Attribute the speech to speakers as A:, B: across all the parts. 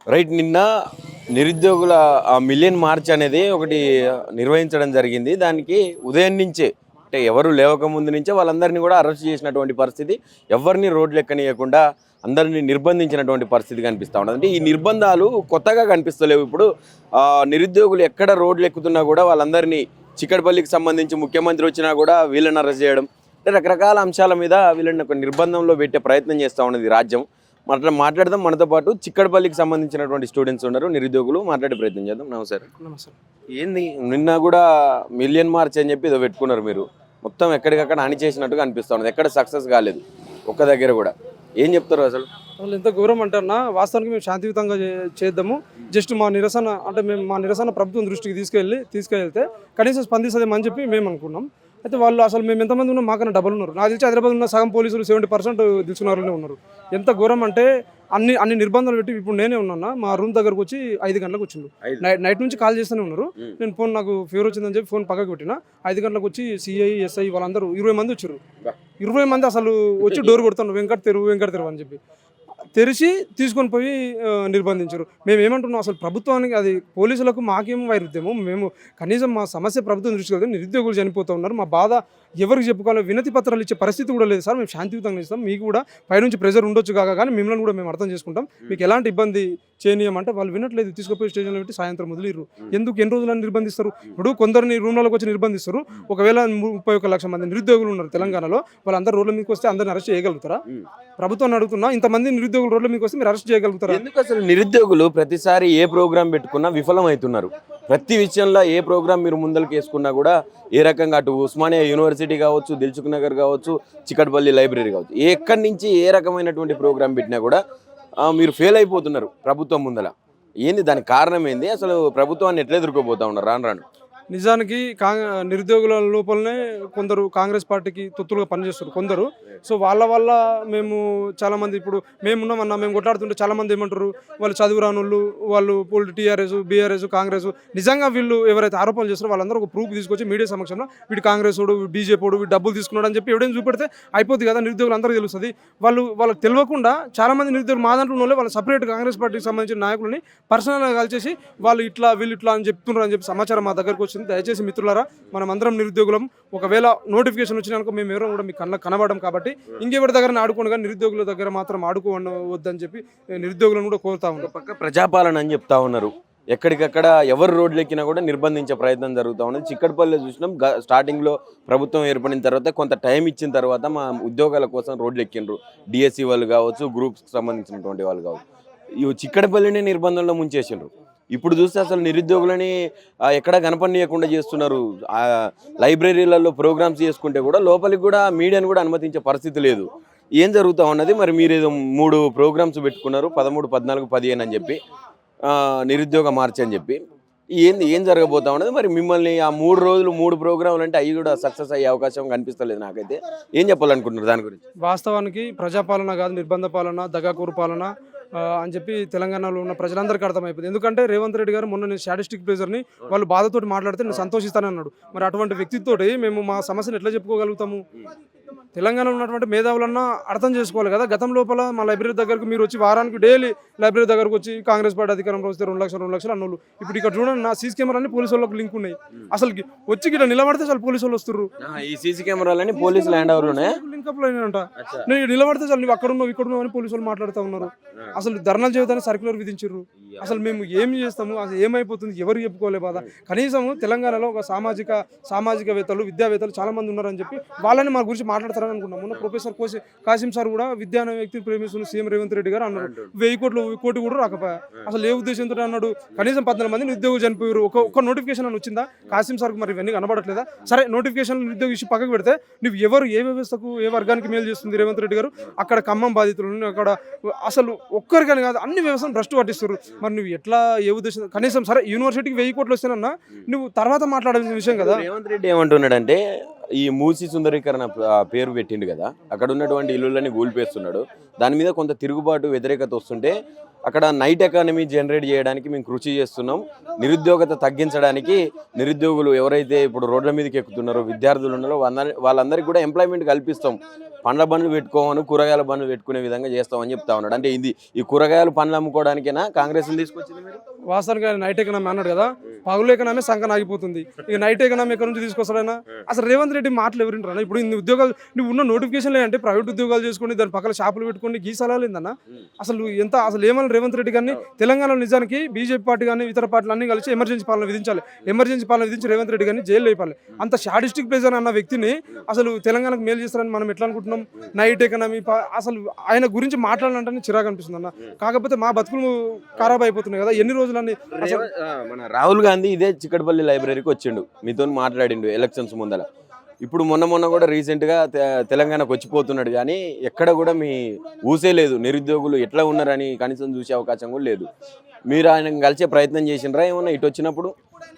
A: Right. నిన్న నిరుద్యోగుల million March అనేది ఒకటి నిర్వహించడం జరిగింది. దానికి ఉదయం నుంచే అంటే ఎవరు లేవకముందు నుంచే వాళ్ళందరినీ కూడా అరెస్ట్ చేసినటువంటి పరిస్థితి. ఎవరిని రోడ్లు ఎక్కనీయకుండా అందరినీ నిర్బంధించినటువంటి పరిస్థితి కనిపిస్తూ ఉన్నది. అంటే ఈ నిర్బంధాలు కొత్తగా కనిపిస్తలేవు. ఇప్పుడు నిరుద్యోగులు ఎక్కడ రోడ్లు ఎక్కుతున్నా కూడా వాళ్ళందరినీ చిక్కడపల్లికి సంబంధించి ముఖ్యమంత్రి వచ్చినా కూడా వీళ్ళని అరెస్ట్ చేయడం, అంటే రకరకాల అంశాల మీద వీళ్ళని ఒక నిర్బంధంలో పెట్టే ప్రయత్నం చేస్తూ ఉన్నది రాజ్యం. మాట్లాడదాం. మనతో పాటు చిక్కడపల్లికి సంబంధించినటువంటి స్టూడెంట్స్ ఉన్నారు, నిరుద్యోగులు. మాట్లాడే ప్రయత్నం చేద్దాం. నమస్కారం.
B: నమస్తే.
A: ఏంది నిన్న కూడా మిలియన్ మార్చ్ అని చెప్పి ఏదో పెట్టుకున్నారు మీరు, మొత్తం ఎక్కడికక్కడ అణిచేసినట్టుగా అనిపిస్తూ ఉన్నది. ఎక్కడ సక్సెస్ కాలేదు ఒక్క దగ్గర కూడా. ఏం చెప్తారు అసలు?
B: వాళ్ళు ఎంత ఘోరం అంటారన్నా, వాస్తవానికి మేము శాంతియుతంగా చేద్దాము. జస్ట్ మా నిరసన అంటే మా నిరసన ప్రభుత్వం దృష్టికి తీసుకెళ్తే కనీసం స్పందిస్తుందేమని చెప్పి మేము అనుకున్నాం. అయితే వాళ్ళు అసలు మేము ఎంతమంది ఉన్నాం, మాకన్నా డబల్ ఉన్నారు. నాకు తెలిసి హైదరాబాద్ ఉన్న సగం పోలీసులు 70% తెలుసుకున్న వాళ్ళనే ఉన్నారు. ఎంత ఘోరం అంటే అన్ని నిర్బంధాలు పెట్టి ఇప్పుడు నేనే ఉన్నా. మా రూమ్ దగ్గరకు వచ్చి 5 గంటలకు వచ్చిండు. నైట్ నుంచి కాల్ చేస్తూనే ఉన్నారు. నేను ఫోన్, నాకు ఫీవర్ వచ్చిందని చెప్పి ఫోన్ పక్కకు పెట్టిన. 5 గంటలకు వచ్చి సిఐ ఎస్ఐ వాళ్ళందరూ 20 మంది వచ్చారు. 20 మంది అసలు వచ్చి డోర్ కొడుతున్నారు, వెంకట తెరువు అని చెప్పి తెరిచి తీసుకొని పోయి నిర్బంధించారు. మేము ఏమంటున్నాం, అసలు ప్రభుత్వానికి అది పోలీసులకు మాకేం వైరుధ్యము. మేము కనీసం మా సమస్య ప్రభుత్వం దృష్టికి వెళ్తే నిరుద్యోగులు చనిపోతూ ఉన్నారు, మా బాధ ఎవరికి చెప్పుకోవాలి, వినతి పత్రాలు ఇచ్చే పరిస్థితి కూడా లేదు సార్. మేము శాంతియుతంగా ఇస్తాం, మీకు కూడా పైనుంచి ప్రెజర్ ఉండొచ్చు కాక కానీ మిమ్మల్ని కూడా మేము అర్థం చేసుకుంటాం, మీకు ఎలాంటి ఇబ్బంది చేయనీయమంటే వాళ్ళు వినట్లేదు. తీసుకుపోయి స్టేషన్లో పెట్టి సాయంత్రం వదిలిరు. ఎందుకు ఎన్ని రోజులని నిర్బంధిస్తారు? ఇప్పుడు కొందరిని రూమ్లోకి వచ్చి నిర్బంధిస్తారు. ఒకవేళ 31 లక్షల మంది నిరుద్యోగులు ఉన్నారు తెలంగాణలో, వాళ్ళందరూ రోడ్ల మీకు వస్తే అందరిని అరెస్ట్ చేయగలుగుతారా? ప్రభుత్వాన్ని అడుగుతున్నా, ఇంతమంది నిరుద్యోగులు రోడ్ల మీకు వస్తే మీరు అరెస్ట్ చేయగలుగుతారా?
A: ఎందుకు అసలు నిరుద్యోగులు ప్రతిసారి ఏ ప్రోగ్రామ్ పెట్టుకున్నా విఫలం అవుతున్నారు? ప్రతి విషయంలో ఏ ప్రోగ్రామ్ మీరు ముందరికి వేసుకున్నా కూడా ఏ రకంగా, అటు ఉస్మానియా యూనివర్సిటీ కావచ్చు, దిల్సుఖ్ నగర్ కావచ్చు, చిక్కడపల్లి లైబ్రరీ కావచ్చు, ఎక్కడి నుంచి ఏ రకమైనటువంటి ప్రోగ్రామ్ పెట్టినా కూడా మీరు ఫెయిల్ అయిపోతున్నారు ప్రభుత్వం ముందల. ఏంది దానికి కారణం ఏంది? అసలు ప్రభుత్వాన్ని ఎట్లా ఎదుర్కోబోతా ఉన్నారు రాను రాను?
B: నిజానికి నిరుద్యోగుల లోపలనే కొందరు కాంగ్రెస్ పార్టీకి తొత్తులుగా పనిచేస్తారు కొందరు. సో వాళ్ళ వల్ల మేము చాలామంది ఇప్పుడు మేమున్నామన్నా, మేము కొట్లాడుతుంటే చాలామంది ఏమంటారు, వాళ్ళు చదువు రానోళ్ళు, వాళ్ళు టీఆర్ఎస్ బీఆర్ఎస్ కాంగ్రెస్. నిజంగా వీళ్ళు ఎవరైతే ఆరోపణలు చేస్తారో వాళ్ళందరూ ఒక ప్రూఫ్ తీసుకొచ్చి మీడియా సమక్షంలో వీడు కాంగ్రెస్ వాడు, బీజేపీ వాడు, వీడు డబ్బులు తీసుకున్నాడు అని చెప్పి ఎవిడెన్స్ చూపెడితే అయిపోద్ది కదా, నిరుద్యోగులు అందరికీ తెలుస్తుంది. వాళ్ళకి తెలియకుండా చాలామంది నిరుద్యోగులు మా దాంట్లో ఉన్న వాళ్ళు సపరేట్ కాంగ్రెస్ పార్టీకి సంబంధించిన నాయకులని పర్సనల్గా కలిసేసి వాళ్ళు వీళ్ళు ఇట్లా అని చెప్తున్నారు అని చెప్పి సమాచారం మా దగ్గరకు వచ్చింది. దయచేసి మిత్రులారా, మనం అందరం నిరుద్యోగులం. ఒకవేళ నోటిఫికేషన్ వచ్చినాక మేము ఎవరో కూడా మీకు కనబడం కాబట్టి ఇంకెవరి దగ్గర ఆడుకోండి, కానీ నిరుద్యోగుల దగ్గర మాత్రం ఆడుకోవద్దని చెప్పి నిరుద్యోగులను కూడా కోరుతా ఉన్నాం.
A: పక్క ప్రజాపాలన అని చెప్తా ఉన్నారు. ఎక్కడికక్కడ ఎవరు రోడ్లు ఎక్కినా కూడా నిర్బంధించే ప్రయత్నం జరుగుతూ ఉన్నది. చిక్కడపల్లి చూసినాం, స్టార్టింగ్లో ప్రభుత్వం ఏర్పడిన తర్వాత కొంత టైం ఇచ్చిన తర్వాత మా ఉద్యోగాల కోసం రోడ్లు ఎక్కిండ్రు. డిఎస్సి వాళ్ళు కావచ్చు, గ్రూప్స్కి సంబంధించినటువంటి వాళ్ళు కావచ్చు, ఇవి చిక్కడపల్లిని నిర్బంధంలో ముంచేసిండ్రు. ఇప్పుడు చూస్తే అసలు నిరుద్యోగులని ఎక్కడ కనపడనీయకుండా చేస్తున్నారు. లైబ్రరీలలో ప్రోగ్రామ్స్ చేసుకుంటే కూడా లోపలికి కూడా మీడియాను కూడా అనుమతించే పరిస్థితి లేదు. ఏం జరుగుతూ ఉన్నది? మరి మీరు ఏదో 3 ప్రోగ్రామ్స్ పెట్టుకున్నారు, 13, 14, 15 అని చెప్పి, నిరుద్యోగ మార్చి అని చెప్పి. ఏం జరగబోతా ఉన్నది? మరి మిమ్మల్ని ఆ 3 రోజులు 3 ప్రోగ్రాంలు అంటే అవి కూడా సక్సెస్ అయ్యే అవకాశం కనిపిస్తలేదు నాకైతే. ఏం చెప్పాలనుకుంటున్నారు దాని గురించి?
B: వాస్తవానికి ప్రజాపాలన కాదు, నిర్బంధ పాలన, దగాకూరు పాలన అని చెప్పి తెలంగాణలో ఉన్న ప్రజలందరికీ అర్థమైపోయింది. ఎందుకంటే రేవంత్ రెడ్డి గారు మొన్న నేను స్టాటిస్టిక్ ప్రెజర్ని వాళ్ళు బాధతోటి మాట్లాడితే నేను సంతోషిస్తానన్నాడు. మరి అటువంటి వ్యక్తితోటి మేము మా సమస్యను ఎట్లా చెప్పుకోగలుగుతాము? తెలంగాణలో ఉన్నటువంటి మేధావులన్నా అర్థం చేసుకోవాలి కదా. గతం లోపల మా లైబ్రరీ దగ్గరకు మీరు వచ్చి వారానికి డైలీ లైబ్రరీ దగ్గరకు వచ్చి కాంగ్రెస్ పార్టీ అధికారంలో వస్తే 2 లక్షలు అన్నోళ్ళు ఇప్పుడు ఇక్కడ చూడండి, నా సీసీ కెమెరాని పోలీసు వాళ్ళకి లింక్ ఉన్నాయి. అసలు వచ్చి ఇక్కడ నిలబడితే చాలు పోలీసు వాళ్ళు వస్తారు.
A: ఈ సీసీ కెమెరాలని పోలీసు ల్యాండ్ ఓవర్
B: లింకప్ అయినంట. నేను నిలబడితే చాలు నువ్వు అక్కడ ఉన్నావు ఇక్కడ ఉన్నావు అని పోలీసు వాళ్ళు మాట్లాడుతూ ఉన్నారు. అసలు ధర్నాలు చేయడానికి సర్క్యులర్ విధించారు. అసలు మేము ఏమి చేస్తాము? అసలు ఏమైపోతుంది? ఎవరు చెప్పుకోలే బాధ. కనీసం తెలంగాణలో ఒక సామాజికవేత్తలు, విద్యావేత్తలు చాలా మంది ఉన్నారని చెప్పి వాళ్ళని మా గురించి మాట్లాడతారని అనుకున్నాం. మొన్న ప్రొఫెసర్ కాసిం సార్ కూడా విద్యాన వ్యక్తిని ప్రేమిస్తున్న సీఎం రేవంత్ రెడ్డి గారు అన్నారు. 1000 కోటి కూడా రాకపోయా. అసలు ఏ ఉద్దేశంతో అన్నాడు? కనీసం 14 మంది నిరుద్యోగులు చనిపోయారు. ఒక నోటిఫికేషన్ అని వచ్చిందా కాసిం సార్కు? మరి ఇవన్నీ కనబడట్లేదా? సరే, నోటిఫికేషన్ నిరుద్యోగ ఇష్యూ పక్కకు పెడితే నువ్వు ఏ వ్యవస్థకు, ఏ వర్గానికి మేలు చేస్తుంది రేవంత్ రెడ్డి గారు? అక్కడ ఖమ్మం బాధితులు, అక్కడ అసలు ఒక్కరికని కాదు అన్ని వ్యవస్థను భ్రష్టు పట్టిస్తారు. మరి నువ్వు ఎట్లా, ఏ ఉద్దేశం? కనీసం సరే, యూనివర్సిటీకి 1000 కోట్లు వస్తేనన్నా నువ్వు తర్వాత మాట్లాడాల్సిన విషయం కదా.
A: రేవంత్ రెడ్డి ఏమంటున్నాడంటే, ఈ మూసి సుందరీకరణ పేరు పెట్టిండు కదా, అక్కడ ఉన్నటువంటి ఇల్లులని గూల్పేస్తున్నాడు. దాని మీద కొంత తిరుగుబాటు, వ్యతిరేకత వస్తుంటే అక్కడ నైట్ ఎకానమీ జనరేట్ చేయడానికి మేము కృషి చేస్తున్నాం. నిరుద్యోగత తగ్గించడానికి నిరుద్యోగులు ఎవరైతే ఇప్పుడు రోడ్ల మీదకి ఎక్కుతున్నారో విద్యార్థులు ఉన్నారో వాళ్ళందరికీ కూడా ఎంప్లాయ్మెంట్ కల్పిస్తాం. పండ్ల బండ్లు పెట్టుకోమని కూరగాయల బండ్లు పెట్టుకునే విధంగా చేస్తామని చెప్తా ఉన్నాడు. అంటే ఈ కూరగాయలు పండ్లు అమ్ముకోవడానికైనా కాంగ్రెస్ తీసుకొచ్చింది మీరు?
B: వాస్తవానికి ఆయన నైట్ ఎకనామీ అన్నాడు కదా, పగులు ఎకనామీ సంకన ఆగిపోతుంది. ఇక నైట్ ఎకనామీ ఎక్కడి నుంచి తీసుకొస్తాడైనా? అసలు రేవంత్ రెడ్డి మాటలు ఎవరింటారా? ఇప్పుడు ఇన్ని ఉద్యోగాలు నువ్వు ఉన్న నోటిఫికేషన్ లేదంటే ప్రైవేట్ ఉద్యోగాలు చేసుకుని దాని పక్కన షాపులు పెట్టుకుని గీసాలు ఏందన్నా? అసలు ఏమన్నా రేవంత్ రెడ్డి కానీ తెలంగాణలో నిజానికి బీజేపీ పార్టీ కానీ ఇతర పార్టీలు అన్ని కలిసి ఎమర్జెన్సీ పాలన విధించాలి. ఎమర్జెన్సీ పాలన విధించి రేవంత్ రెడ్డి కానీ జైలు అయిపోవాలి. అంత షాడిస్టిక్ ప్రెజర్ అన్న వ్యక్తిని అసలు తెలంగాణకు మేలు చేస్తారని మనం ఎట్లా అనుకుంటున్నాం? నైట్ ఎకనామీ అసలు ఆయన గురించి మాట్లాడాలంటే చిరాకు అనిపిస్తుంది అన్న. కాకపోతే మా బతుకులు ఖరాబ్ అయిపోతున్నాయి కదా ఎన్ని రోజులని.
A: మన రాహుల్ గాంధీ ఇదే చిక్కడపల్లి లైబ్రరీకి వచ్చిండు, మీతో మాట్లాడిండు ఎలక్షన్స్ ముందల. ఇప్పుడు మొన్న కూడా రీసెంట్గా తెలంగాణకు వచ్చిపోతున్నాడు, కానీ ఎక్కడ కూడా మీ ఊసే లేదు. నిరుద్యోగులు ఎట్లా ఉన్నారని కనీసం చూసే అవకాశం కూడా లేదు. మీరు ఆయన కలిసే ప్రయత్నం చేసినరా ఏమన్నా ఇటు వచ్చినప్పుడు?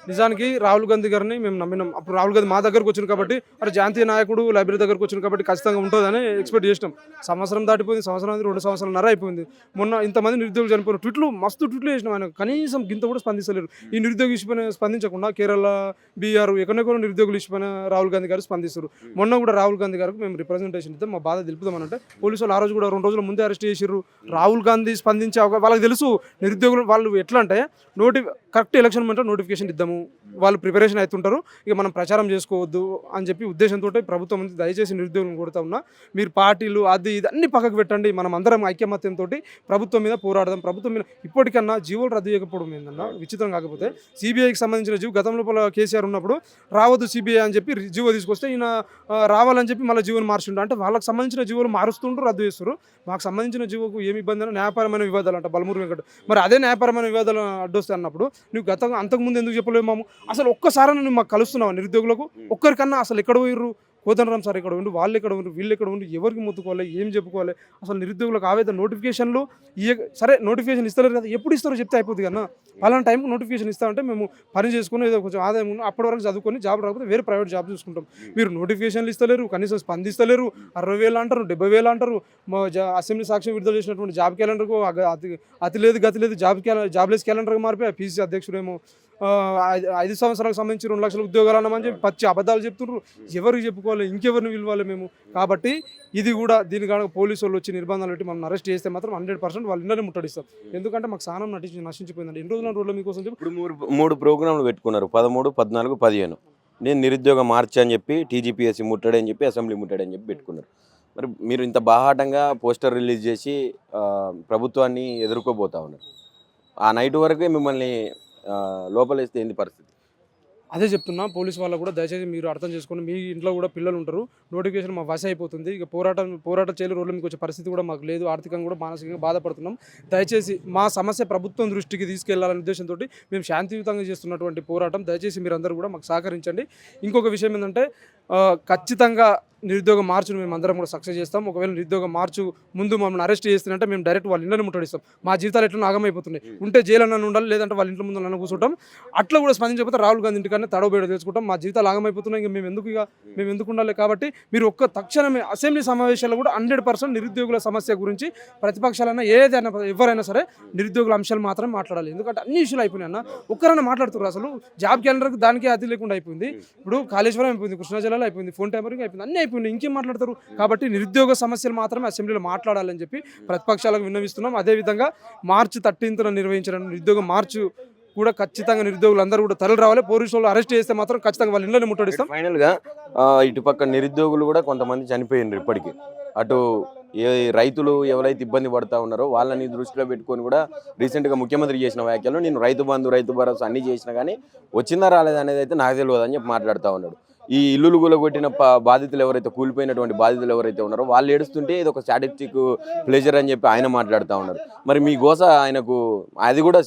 B: నిజానికి రాహుల్ గాంధీ గారిని మేము నమ్మినాం. అప్పుడు రాహుల్ గాంధీ మా దగ్గరకు వచ్చింది కాబట్టి, అరే జాతీయ నాయకుడు లైబ్రరీ దగ్గరకు వచ్చింది కాబట్టి ఖచ్చితంగా ఉంటుందని ఎక్స్పెక్ట్ చేసినాం. సంవత్సరం దాటిపోయింది, సంవత్సరం 2 సంవత్సరాలన్నర అయిపోయింది. మొన్న ఇంతమంది నిరుద్యోగులు చనిపోయిన ట్విట్లు మస్తు ట్విట్లు చేసినాం. ఆయన కనీసం గింత కూడా స్పందించలేరు. ఈ నిరుద్యోగ ఇష్యూపైన స్పందించకుండా కేరళ, బీహార్ ఎక్కడెక్కడ నిరుద్యోగులు ఇష్యూపైన రాహుల్ గాంధీ గారు స్పందిస్తారు. మొన్న కూడా రాహుల్ గాంధీ గారికి మేము రిప్రజెంటేషన్ ఇద్దాం, మా బాధ తెలుపుదామనంటే పోలీసు వాళ్ళు ఆ రోజు కూడా 2 రోజుల ముందే అరెస్ట్ చేసిర్రు. రాహుల్ గాంధీ స్పందించే వాళ్ళకి తెలుసు నిరుద్యోగులు వాళ్ళు ఎట్లా అంటే కరెక్ట్ ఎలక్షన్ ముందు నోటిఫికేషన్ ఇద్దాము, వాళ్ళు ప్రిపరేషన్ అవుతుంటారు, ఇక మనం ప్రచారం చేసుకోవద్దు అని చెప్పి ఉద్దేశంతో ప్రభుత్వం నుంచి దయచేసి నిరుద్యోగులను కొడుతూ ఉన్నా. మీరు పార్టీలు అది ఇది అన్ని పక్కకు పెట్టండి, మనం అందరం ఐక్యమత్యంతో ప్రభుత్వం మీద పోరాడదాం. ప్రభుత్వం మీద ఇప్పటికన్నా జీవోలు రద్దు చేయకపోవడం ఏందన్నా విచిత్రం. కాకపోతే సిబిఐకి సంబంధించిన జీవో గతంలో కేసీఆర్ ఉన్నప్పుడు రావద్దు సిబిఐ అని చెప్పి జీవో తీసుకొస్తే ఈయన రావాలని చెప్పి మళ్ళీ జీవోలు మార్చుంటారు. అంటే వాళ్ళకి సంబంధించిన జీవోలు మారుస్తుంటారు, రద్దు చేస్తారు. మాకు సంబంధించిన జీవోకు ఏమి ఇబ్బంది అయినా న్యాయపరమైన వివాదాలు అంట బలమూరు వెంకట. మరి అదే న్యాయపరమైన వివాదాలు అడ్డొస్తాయి అన్నప్పుడు నువ్వు అంతకుముందు ఎందుకు చెప్పలేము? మాము అసలు ఒక్కసారి నువ్వు మాకు కలుస్తున్నావు నిరుద్యోగులకు ఒక్కరికన్నా? అసలు ఎక్కడ పోయిర్రు? కోదండరామ్ సార్ ఎక్కడ ఉండి, వాళ్ళు ఎక్కడ ఉండి, వీళ్ళు ఎక్కడ ఉండి, ఎవరికి మొత్తుకోవాలి, ఏం చెప్పుకోవాలి? అసలు నిరుద్యోగులకు ఆవేదన నోటిఫికేషన్లు సరే నోటిఫికేషన్ ఇస్తలేరు కదా, ఎప్పుడు ఇస్తారో చెప్తే అయిపోతుంది కన్నా. అలాంటి టైంకి నోటిఫికేషన్ ఇస్తామంటే మేము పని చేసుకుని ఏదో కొంచెం ఆదాయం ఉన్న అప్పటి వరకు చదువుకొని జాబ్ రాకపోతే వేరే ప్రైవేట్ జాబ్ చూసుకుంటాం. మీరు నోటిఫికేషన్లు ఇస్తలేరు, కనీసం స్పందిస్తలేరు. 60,000 అంటారు, 70,000 అంటారు. అసెంబ్లీ సాక్ష్యం విడుదల చేసినటువంటి జాబ్ క్యాలెండర్కు అతి లేదు గతి లేదు, జాబ్లెస్ క్యాలెండర్గా మారిపోయి పీసీ అధ్యక్షుడేమో 5 సంవత్సరాలకు సంబంధించి 2 లక్షల ఉద్యోగాలు అన్నామని చెప్పి పచ్చి అబద్ధాలు చెప్తున్నారు. ఎవరికి చెప్పుకోవాలి, ఇంకెవరిని పిలవాలి మేము? కాబట్టి ఇది కూడా దీని కనుక పోలీసు వాళ్ళు వచ్చి నిర్బంధాలు పెట్టి మనం అరెస్ట్ చేస్తే మాత్రం 100% వాళ్ళు ఇంట్లోనే ముట్టడిస్తాం. ఎందుకంటే మాకు స్థానం నశించిపోయిందండి. ఎన్ని రోజుల రోడ్ల మీకోసం చెప్పి
A: ఇప్పుడు మూడు ప్రోగ్రాంలు పెట్టుకున్నారు, 13, 14, 15. నేను నిరుద్యోగ మార్చ్ అని చెప్పి టీజీపీఎస్సీ ముట్టడని చెప్పి అసెంబ్లీ ముట్టడని చెప్పి పెట్టుకున్నారు. మరి మీరు ఇంత బాహాటంగా పోస్టర్ రిలీజ్ చేసి ప్రభుత్వాన్ని ఎదుర్కోబోతా ఉన్నారు. ఆ నైట్ వరకే మిమ్మల్ని లోపలేస్తే ఏంది పరిస్థితి?
B: అదే చెప్తున్నా పోలీసు వాళ్ళు కూడా దయచేసి మీరు అర్థం చేసుకొని, మీ ఇంట్లో కూడా పిల్లలు ఉంటారు, నోటిఫికేషన్ మా వశ అయిపోతుంది. ఇక పోరాటం చేయలు రోడ్ల మీకు వచ్చే పరిస్థితి కూడా మాకు లేదు. ఆర్థికంగా కూడా మానసికంగా బాధపడుతున్నాం. దయచేసి మా సమస్య ప్రభుత్వం దృష్టికి తీసుకెళ్లాలనే ఉద్దేశంతో మేము శాంతియుతంగా చేస్తున్నటువంటి పోరాటం. దయచేసి మీరందరూ కూడా మాకు సహకరించండి. ఇంకొక విషయం ఏంటంటే ఖచ్చితంగా నిరుద్యోగ మార్చును మేము అందరం కూడా సక్సెస్ చేస్తాం. ఒకవేళ నిరుద్యోగ మార్చు ముందు మమ్మల్ని అరెస్ట్ చేస్తుంటే మేము డైరెక్ట్ వాళ్ళ ఇంట్లోనే ముట్టడిస్తాం. మా జీవితాలు ఎట్లా ఆగమైపోతున్నాయి. ఉంటే జైలు అన్న ఉండాలి, లేదంటే వాళ్ళ ఇంట్లో ముందు నన్ను కూర్చుంటాం. అట్లా కూడా స్పందించకపోతే రాహుల్ గాంధీ ఇంటికన్నా తడవబేడ తెలుసుకుంటాం. మా జీవితాలు ఆగమైపోతున్నాయి, మేము ఎందుకు ఉండాలి? కాబట్టి మీరు తక్షణమే అసెంబ్లీ సమావేశాల్లో కూడా 100% నిరుద్యోగుల సమస్య గురించి ప్రతిపక్షాలైనా ఏదైనా ఎవరైనా సరే నిరుద్యోగుల అంశాలు మాత్రం మాట్లాడాలి. ఎందుకంటే అన్ని ఇష్యూలు అయిపోయినాయి అన్న. ఒక్కరైనా మాట్లాడుతున్నారు? అసలు జాబ్ క్యాలెండర్కి దానికి అతి లేకుండా అయిపోయింది. ఇప్పుడు కాళేశ్వరం అయిపోయింది, కృష్ణా జిల్లాలో అయిపోయింది, ఫోన్ ట్యాంపరింగ్ అయిపోయింది, అన్నీ అయిపోయింది. ఇంకేం మాట్లాడతారు? కాబట్టి నిరుద్యోగ సమస్యలు మాత్రమే అసెంబ్లీలో మాట్లాడాలని చెప్పి ప్రతిపక్షాలకు విన్నవిస్తున్నాం. అదేవిధంగా మార్చి 13న నిర్వహించిన నిరుద్యోగ మార్చు కూడా ఖచ్చితంగా నిరుద్యోగులు అందరూ కూడా తరలి రావాలి. పోలీసు వాళ్ళు అరెస్ట్ చేస్తే మాత్రం ఖచ్చితంగా వాళ్ళ ఇంట్లోనే ముట్టడిస్తాం.
A: ఫైనల్గా ఇటుపక్క నిరుద్యోగులు కూడా కొంతమంది చనిపోయినారు ఇప్పటికీ. అటు రైతులు ఎవరైతే ఇబ్బంది పడతా ఉన్నారో వాళ్ళని దృష్టిలో పెట్టుకొని కూడా రీసెంట్గా ముఖ్యమంత్రి చేసిన వ్యాఖ్యలు, నేను రైతు బంధు, రైతు భరోసా అన్ని చేసినా కానీ వచ్చిందా రాలేదా అనేది అయితే నాకు తెలియదు అని చెప్పి మాట్లాడుతూ ఉన్నాడు. ఈ ఇల్లులు కూలగొట్టిన బాధితులు ఎవరైతే, కూలిపోయినటువంటి బాధితులు ఎవరైతే ఉన్నారో వాళ్ళు ఏడుస్తుంటే ఇది ఒక స్టాటిస్టిక్ ప్లెజర్ అని చెప్పి ఆయన మాట్లాడుతూ ఉన్నారు. మరి మీ గోస ఆయనకు అది కూడా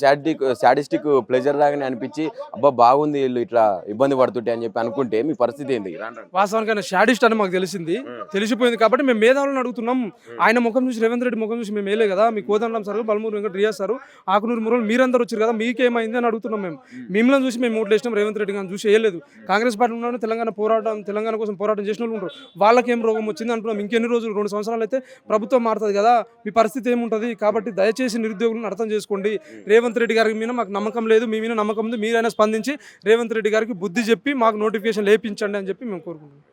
A: స్టాటిస్టిక్ ప్లెజర్ లాగానే అనిపించి అబ్బా బాగుంది వీళ్ళు ఇట్లా ఇబ్బంది పడుతుంటే అని చెప్పి అనుకుంటే మీ పరిస్థితి ఏంది?
B: వాస్తవానికి ఆయన స్టాటిస్ట్ అని మాకు తెలిసిపోయింది కాబట్టి మేము మేధావులను అడుగుతున్నాం. ఆయన ముఖం చూసి, రేవంత్ రెడ్డి ముఖం చూసి మేము వేయలే కదా. మీ కోదండరామ్ సార్, బలమూరు వెంకట రియాజ్ సార్, ఆకునూరు మురళి మీరందరూ వచ్చారు కదా, మీకేమైంది అని అడుగుతున్నాం. మిమ్మల్ని చూసి మేము ఓట్లు వేసినాం, రేవంత్ రెడ్డి గారిని చూసి వేయలేదు. కాంగ్రెస్ పార్టీ ఉన్నాడు, తెలంగాణ పోరాటం తెలంగాణ కోసం పోరాటం చేసిన వాళ్ళు ఉంటారు. వాళ్ళకేం రోగం వచ్చింది అంటున్నాం. ఇంకెన్ని రోజులు 2 సంవత్సరాలు అయితే ప్రభుత్వం మారుతుంది కదా, మీ పరిస్థితి ఏముంటుంది? కాబట్టి దయచేసి నిరుద్యోగులను అర్థం చేసుకోండి. రేవంత్ రెడ్డి గారి మీద మాకు నమ్మకం లేదు, మీ మీద నమ్మకం ఉంది. మీరైనా స్పందించి రేవంత్ రెడ్డి గారికి బుద్ధి చెప్పి మాకు నోటిఫికేషన్ లేపించండి అని చెప్పి మేము కోరుకుంటున్నాం.